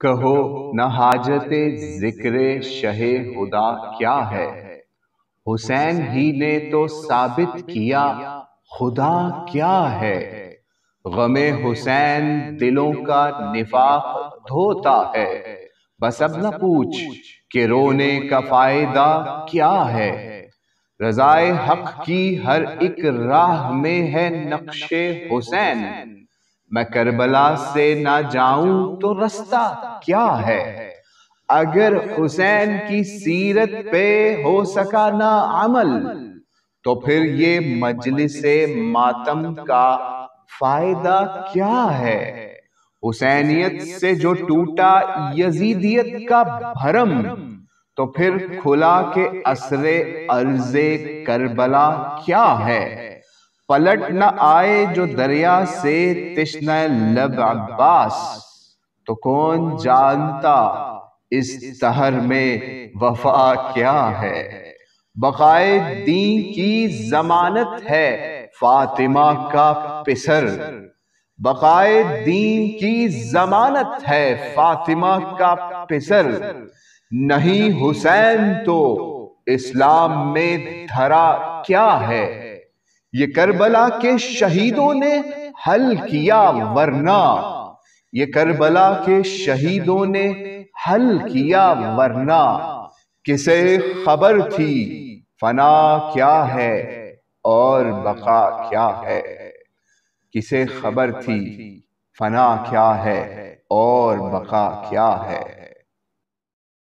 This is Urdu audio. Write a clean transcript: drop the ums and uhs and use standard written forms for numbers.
کہو نہ حاجت ذکر شہ خدا کیا ہے، حسین ہی نے تو ثابت کیا خدا کیا ہے۔ غم حسین دلوں کا نفاق دھوتا ہے، بس اب نہ پوچھ کہ رونے کا فائدہ کیا ہے۔ رضائے حق کی ہر ایک راہ میں ہے نقش حسین، میں کربلا سے نہ جاؤں تو رستہ کیا ہے۔ اگر حسین کی سیرت پہ ہو سکا نہ عمل، تو پھر یہ مجلس ماتم کا فائدہ کیا ہے۔ حسینیت سے جو ٹوٹا یزیدیت کا بھرم، تو پھر کھلا کہ عصر ارض کربلا کیا ہے۔ پلٹ نہ آئے جو دریا سے تشنہ لب عباس، تو کون جانتا اس تہر میں وفا کیا ہے۔ بقائے دین کی ضمانت ہے فاطمہ کا پسر، بقائے دین کی ضمانت ہے فاطمہ کا پسر۔ نہیں حسین تو اسلام میں دھرا کیا ہے۔ یہ کربلا کے شہیدوں نے حل کیا ورنہ، یہ کربلا کے شہیدوں نے حل کیا ورنہ۔ کسے خبر تھی فنا کیا ہے اور بقا کیا ہے۔ کسے خبر تھی فنا کیا ہے اور بقا کیا ہے۔